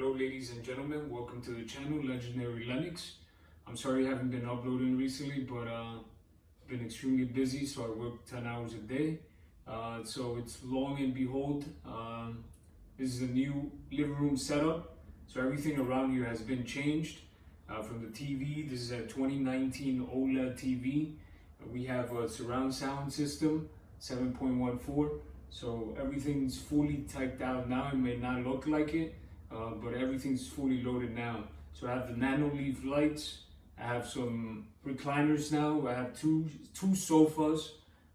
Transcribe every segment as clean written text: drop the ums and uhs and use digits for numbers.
Hello ladies and gentlemen, welcome to the channel Legendary Lennox. I'm sorry I haven't been uploading recently, but been extremely busy, so I work 10 hours a day. So it's long and behold, this is a new living room setup. So everything around here has been changed. From the TV, this is a 2019 OLED TV. We have a surround sound system, 7.14. So everything's fully typed out now. It may not look like it, but everything's fully loaded now. So I have the Nanoleaf lights. I have some recliners now. I have two sofas,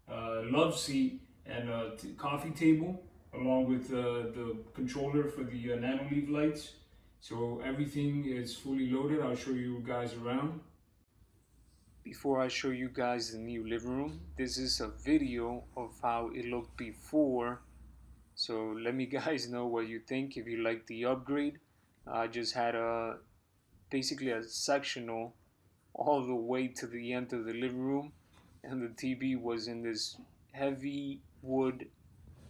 love seat, and a coffee table, along with the controller for the Nanoleaf lights. So everything is fully loaded. I'll show you guys around. Before I show you guys the new living room, this is a video of how it looked before. So let me guys know what you think, if you like the upgrade. I just had basically a sectional all the way to the end of the living room, and the TV was in this heavy wood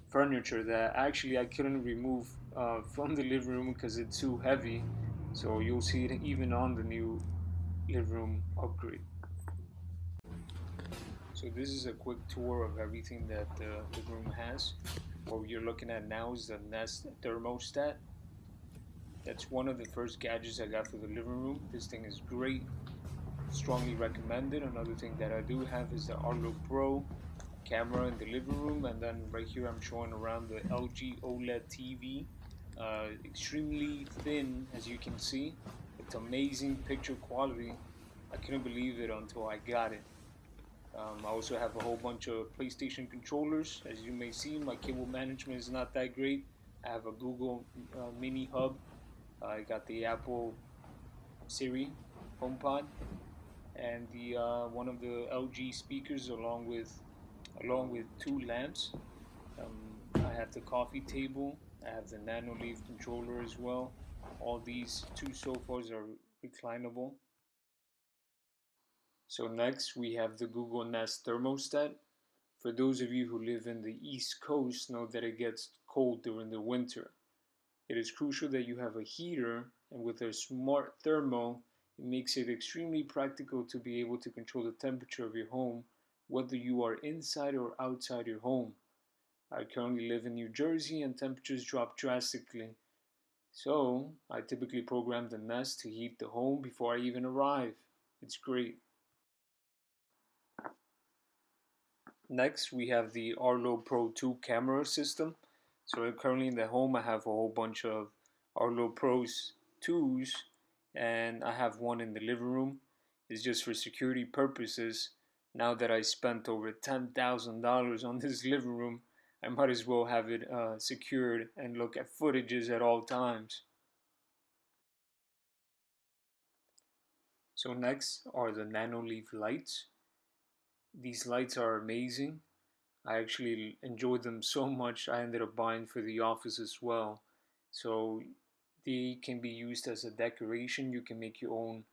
furniture that actually I couldn't remove from the living room because it's too heavy. So you'll see it even on the new living room upgrade. So this is a quick tour of everything that the living room has. What you're looking at now is the Nest thermostat. That's one of the first gadgets I got for the living room. This thing is great, strongly recommended. Another thing that I do have is the Arlo Pro camera in the living room, and then right here I'm showing around the LG OLED TV. Extremely thin, as you can see. It's amazing picture quality. I couldn't believe it until I got it. I also have a whole bunch of PlayStation controllers. As you may see, my cable management is not that great. I have a Google Mini Hub. I got the Apple Siri HomePod, and the one of the LG speakers, along with two lamps. I have the coffee table. I have the Nanoleaf controller as well. All these two sofas are reclinable. So next we have the Google Nest thermostat. For those of you who live in the East Coast, know that it gets cold during the winter. It is crucial that you have a heater, and with a smart thermo, it makes it extremely practical to be able to control the temperature of your home, whether you are inside or outside your home. I currently live in New Jersey and temperatures drop drastically. So I typically program the Nest to heat the home before I even arrive. It's great. Next, we have the Arlo Pro 2 camera system. So currently in the home, I have a whole bunch of Arlo Pros 2s, and I have one in the living room. It's just for security purposes. Now that I spent over $10,000 on this living room, I might as well have it secured and look at footages at all times. So next are the Nanoleaf lights. These lights are amazing. I actually enjoyed them so much I ended up buying for the office as well. So they can be used as a decoration. You can make your own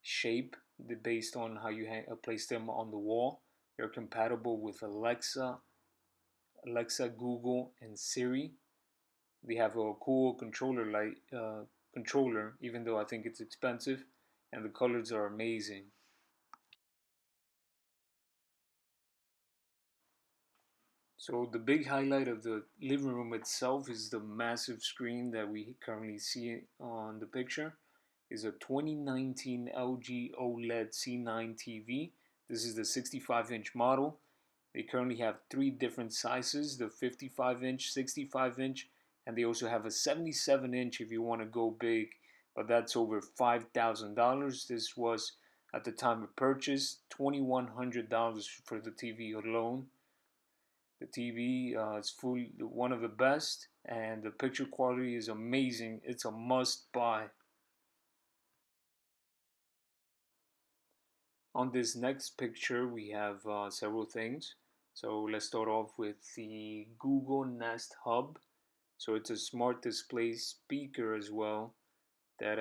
shape based on how you place them on the wall. They're compatible with Alexa, Google, and Siri. They have a cool controller, even though I think it's expensive, and the colors are amazing. So the big highlight of the living room itself is the massive screen that we currently see on the picture. Is a 2019 LG OLED C9 TV. This is the 65-inch model. They currently have three different sizes, the 55-inch, 65-inch, and they also have a 77-inch if you want to go big, but that's over $5,000. This was, at the time of purchase, $2,100 for the TV alone. The TV is one of the best, and the picture quality is amazing. It's a must buy. On this next picture, we have several things. So let's start off with the Google Nest Hub. So it's a smart display speaker as well that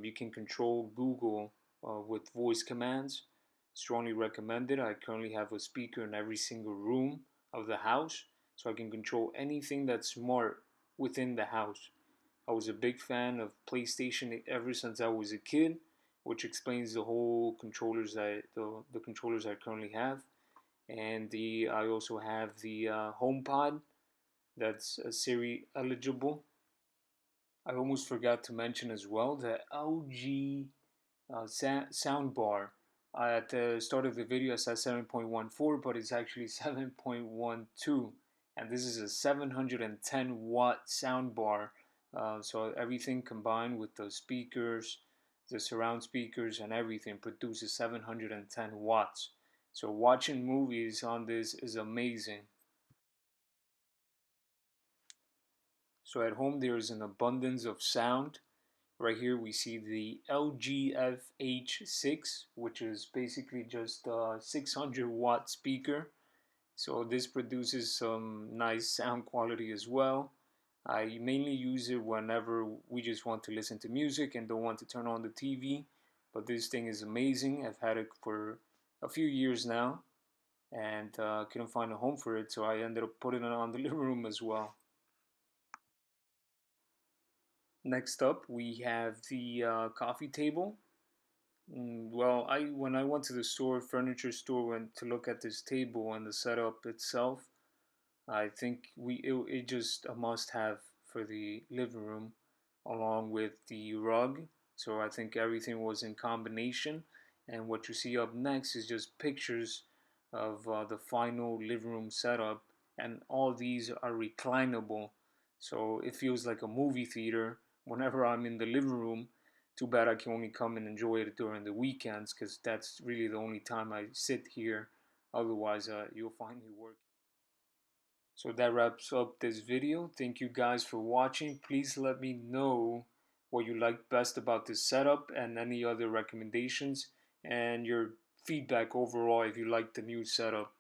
you can control Google with voice commands. Strongly recommended. I currently have a speaker in every single room of the house, so I can control anything that's smart within the house. I was a big fan of PlayStation ever since I was a kid, which explains the whole controllers the controllers I currently have. And the I also have the HomePod that's Siri eligible. I almost forgot to mention as well the LG soundbar. At the start of the video, I said 7.14, but it's actually 7.12, and this is a 710-watt soundbar. So everything combined with the speakers, the surround speakers, and everything produces 710 watts. So watching movies on this is amazing. So at home there is an abundance of sound. Right here we see the LGFH6, which is basically just a 600-watt speaker. So this produces some nice sound quality as well. I mainly use it whenever we just want to listen to music and don't want to turn on the TV. But this thing is amazing. I've had it for a few years now and couldn't find a home for it, so I ended up putting it on the living room as well. Next up, we have the coffee table. Well, I when I went to the store, furniture store, went to look at this table and the setup itself, I think it just a must-have for the living room, along with the rug. So I think everything was in combination. And what you see up next is just pictures of the final living room setup, and all these are reclinable. So it feels like a movie theater whenever I'm in the living room. Too bad I can only come and enjoy it during the weekends because that's really the only time I sit here. Otherwise, you'll find me working. So that wraps up this video. Thank you guys for watching. Please let me know what you like best about this setup and any other recommendations and your feedback overall if you like the new setup.